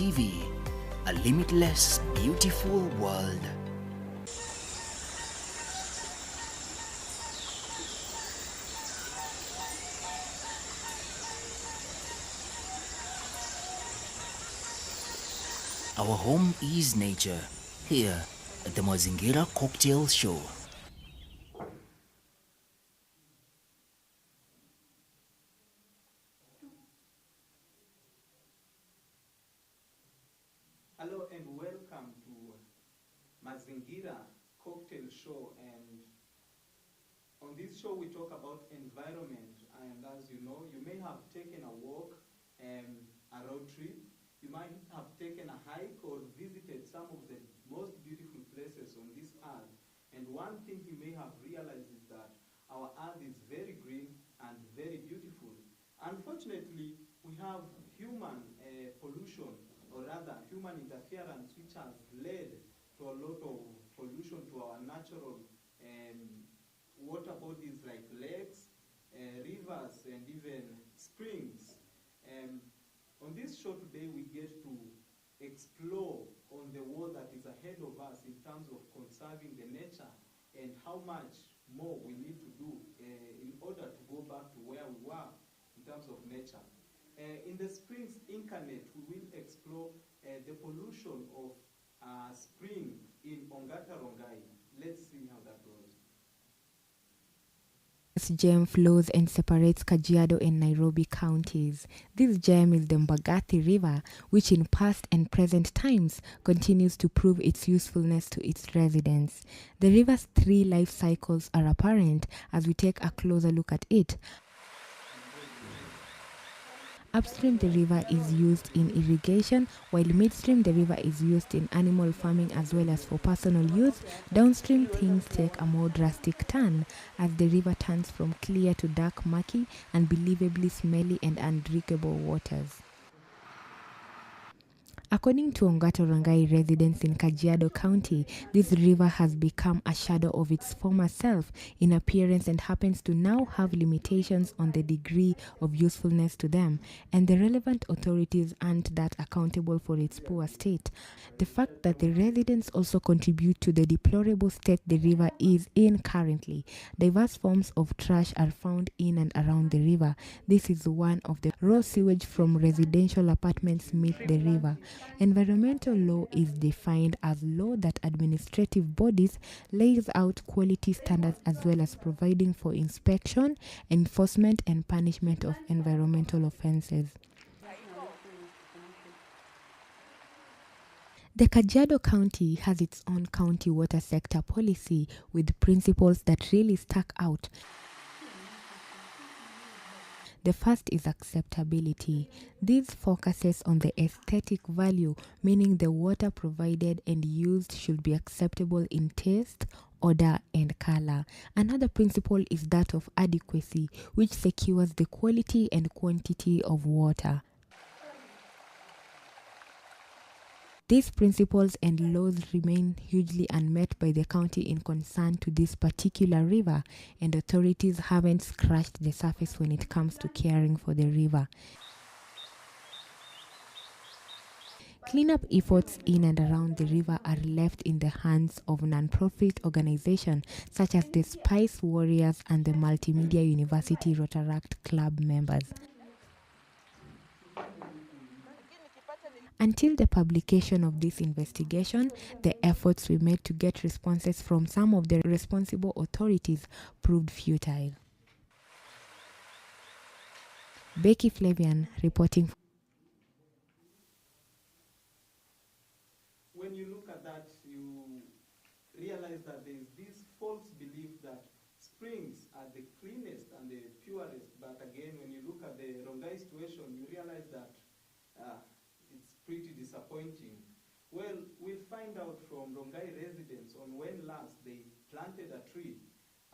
TV, a limitless, beautiful world. Our home is nature, here at the Mazingira Cocktail Show. Hello and welcome to Mazingira Cocktail Show, and on this show we talk about environment. And as you know, you may have taken a walk, a road trip, you might have taken a hike or visited some of the most beautiful places on this earth. And one thing you may have realized is that our earth is very green and very beautiful. Unfortunately, we have human pollution, or rather human interference, which has led to a lot of pollution to our natural water bodies like lakes, rivers, and even springs. On this show today, we get to explore on the world that is ahead of us in terms of conserving the nature and how much more we need to do in order to go back to where we were in terms of nature. In the Springs Incarnate, we will explore the pollution of spring in Ongata Rongai. Let's see how that goes. This gem flows and separates Kajiado and Nairobi counties. This gem is the Mbagathi River, which in past and present times continues to prove its usefulness to its residents. The river's three life cycles are apparent as we take a closer look at it. Upstream, the river is used in irrigation, while midstream, the river is used in animal farming as well as for personal use. Downstream, things take a more drastic turn as the river turns from clear to dark, murky, unbelievably smelly and undrinkable waters. According to Ongata Rongai residents in Kajiado County, this river has become a shadow of its former self in appearance and happens to now have limitations on the degree of usefulness to them, and the relevant authorities aren't that accountable for its poor state. The fact that the residents also contribute to the deplorable state the river is in currently. Diverse forms of trash are found in and around the river. This is one of the raw sewage from residential apartments meet the river. Environmental law is defined as law that administrative bodies lays out quality standards as well as providing for inspection, enforcement and punishment of environmental offenses. The Kajiado County has its own county water sector policy with principles that really stuck out. The first is acceptability. This focuses on the aesthetic value, meaning the water provided and used should be acceptable in taste, odor, and color. Another principle is that of adequacy, which secures the quality and quantity of water. These principles and laws remain hugely unmet by the county in concern to this particular river, and authorities haven't scratched the surface when it comes to caring for the river. Cleanup efforts in and around the river are left in the hands of non-profit organizations such as the Spice Warriors and the Multimedia University Rotaract Club members. Until the publication of this investigation, the efforts we made to get responses from some of the responsible authorities proved futile. Becky Flavian reporting. When you look at that, you realize that there is this false belief that springs are the cleanest and the purest. But again, when you look at the Rongai situation, you realize that it's pretty disappointing. Well, we'll find out from Rongai residents on when last they planted a tree,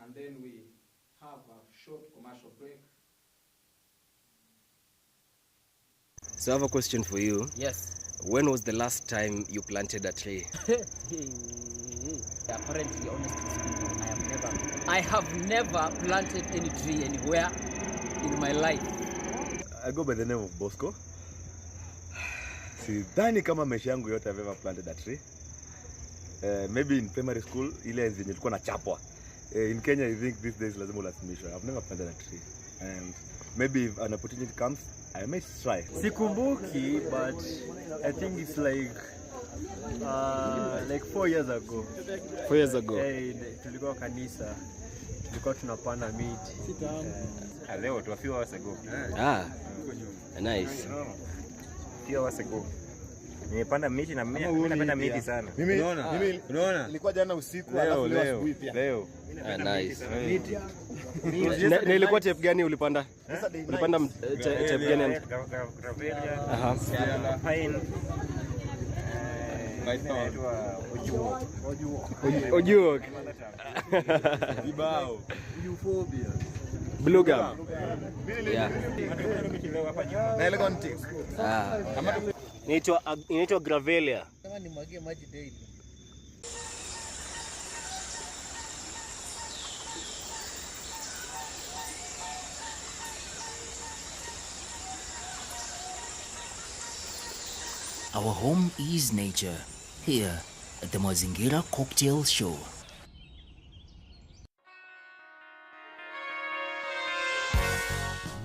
and then we have a short commercial break. So I have a question for you. Yes. When was the last time you planted a tree? Apparently, honestly speaking, I have never planted any tree anywhere in my life. I go by the name of Bosco. Sidhani kama maisha yangu yote I've ever planted a tree. Maybe in primary school ile zenye tulikuwa na chapwa. In Kenya I think these days lazima ulazimishwe. I've never planted a tree. And maybe if an opportunity comes, I may try. Sikumbuki, but I think it's like 4 years ago. 4 years ago. Tulikuwa kanisa. Tulikuwa tunapanda miti. Leo tu a few hours ago. Nice. Few hours ago. Nimepanda miti na mimi napenda miti sana. Unaona? Nilikuwa jana usiku alafu leo asubuhi pia. Leo. Nice. Na ilikuwa type gani ulipanda? Ulipanda type gani? Gravelia. Pine. Ojuok. Vibao. Euphorbia. Blue gum. Yeah. Na ile context. Inaitwa Gravelia. Kama nimwagie maji daily. Our home is nature, here at the Mazingira Cocktail Show.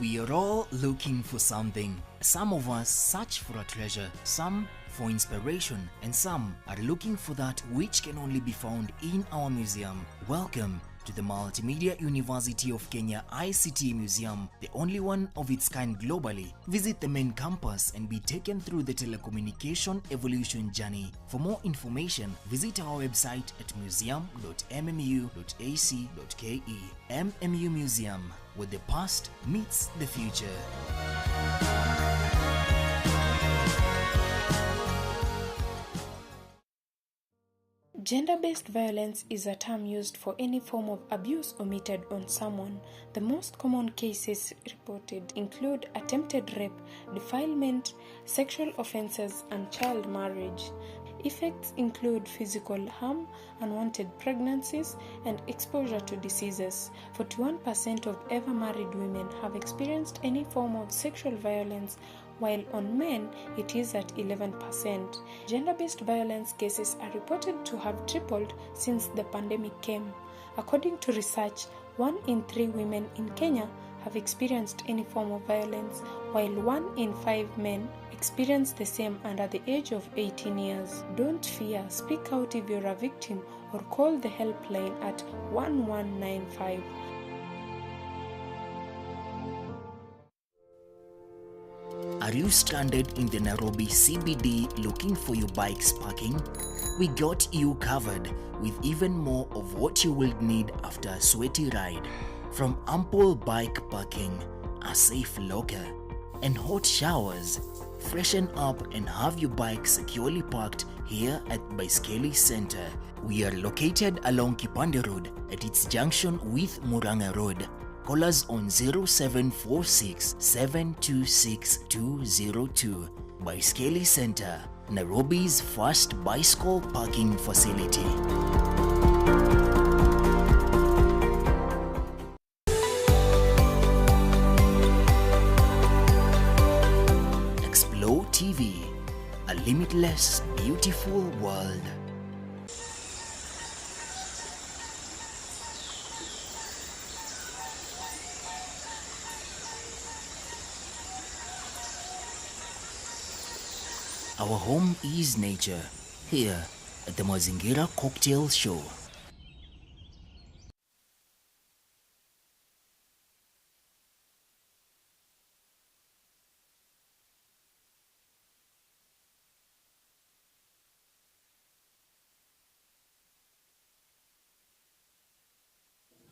We are all looking for something. Some of us search for a treasure, some for inspiration, and some are looking for that which can only be found in our museum. Welcome to the Multimedia University of Kenya ICT Museum, the only one of its kind globally. Visit the main campus and be taken through the telecommunication evolution journey. For more information, visit our website at museum.mmu.ac.ke. MMU Museum, where the past meets the future. Gender-based violence is a term used for any form of abuse committed on someone. The most common cases reported include attempted rape, defilement, sexual offenses, and child marriage. Effects include physical harm, unwanted pregnancies, and exposure to diseases. 41% of ever married women have experienced any form of sexual violence, while on men it is at 11%. Gender-based violence cases are reported to have tripled since the pandemic came. According to research, 1 in 3 women in Kenya have experienced any form of violence, while 1 in 5 men experience the same under the age of 18 years. Don't fear, speak out if you're a victim or call the helpline at 1195. Are you stranded in the Nairobi CBD looking for your bike's parking? We got you covered with even more of what you will need after a sweaty ride. From ample bike parking, a safe locker, and hot showers, freshen up and have your bike securely parked here at Baiskeli Center. We are located along Kipande Road at its junction with Muranga Road. Call us on 0746 726 202. Baiskeli Center, Nairobi's first bicycle parking facility. Explore TV, a limitless, beautiful world. Our home is nature, here at the Mazingira Cocktail Show.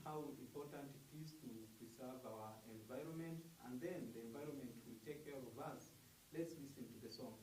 How important it is to preserve our environment, and then the environment will take care of us. Let's listen to the song.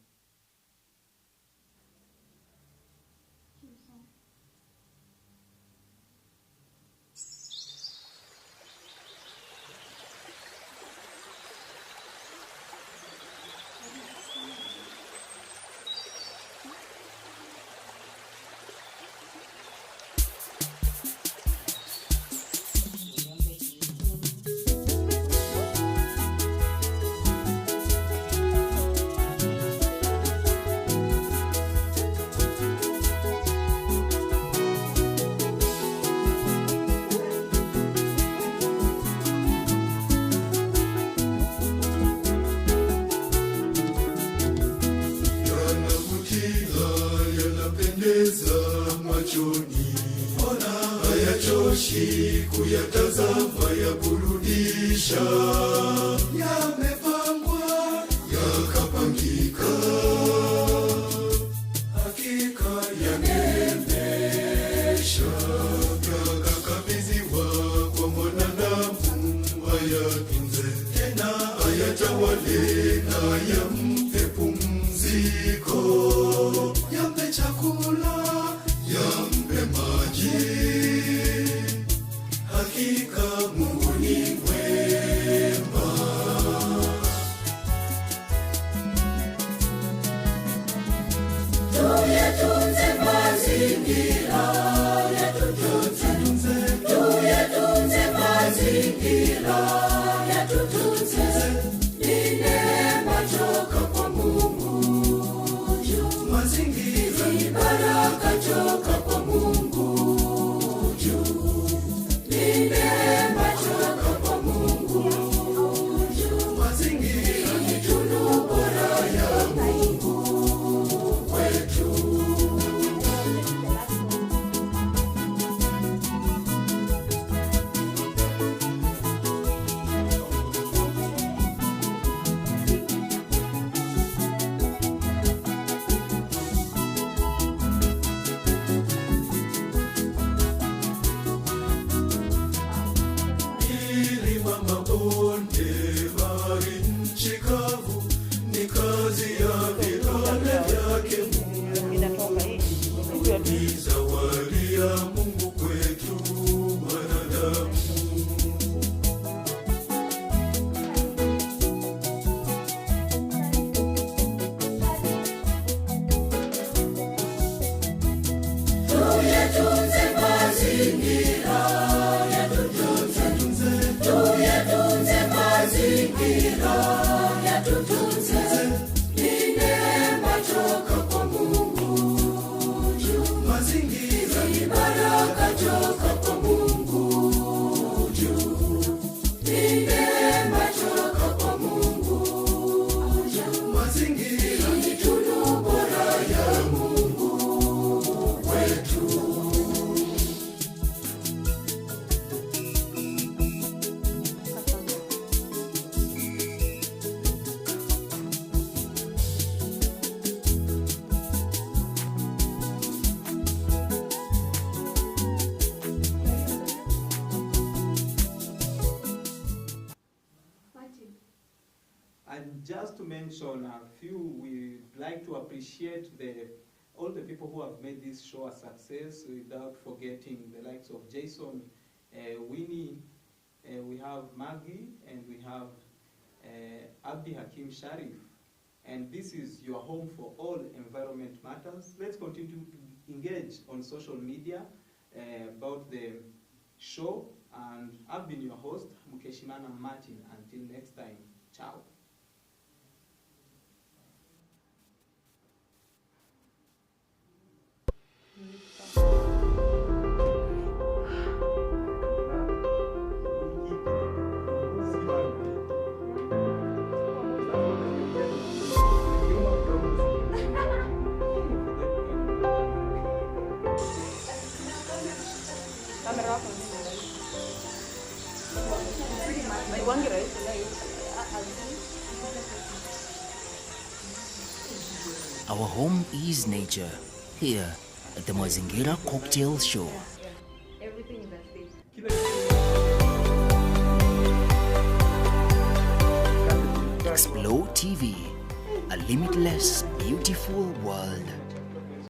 maji kuyatazama ya burudisha, yamepangwa yakapangika, hakika yanemesha, yakakabidhiwa kwa mwanadamu ayatunze, tena ayatawale na yampe pumziko, yampe chakula, yampe maji. Hakika Mungu ni mwema. Tuyatunze mazingira, yatutunze, tuyatunze mazingira, yatutunze, ni neema toka kwa Mungu juu, mazingira ni baraka toka kwa Mungu juu, ni neema toka kwa Mungu juu, mazingira ni tunu bora ya Mungu wetu. Milima, mabonde, bahari, nchi kavu, ni kazi ya vidole vyake Mungu. Ni zawadi ya Mungu kwetu wanadamu. Tuyatunze mazingira, yatutunze, tuyatunze mazingira, yatutunze, ni neema toka kwa Mungu juu, mazingira ni baraka toka kwa Mungu juu, ni neema toka kwa Mungu juu, mazingira ni tunu bora ya Mungu wetu. And just to mention a few, we'd like to appreciate all the people who have made this show a success, without forgetting the likes of Jason, Winnie, we have Maggie, and we have Abdi Hakim Sharif. And this is your home for all environment matters. Let's continue to engage on social media about the show. And I've been your host, Mukeshimana Martin. Until next time, ciao. Our home is nature, here at the Mazingira Cocktail Show. Everything is at stake. Explore TV, a limitless, beautiful world.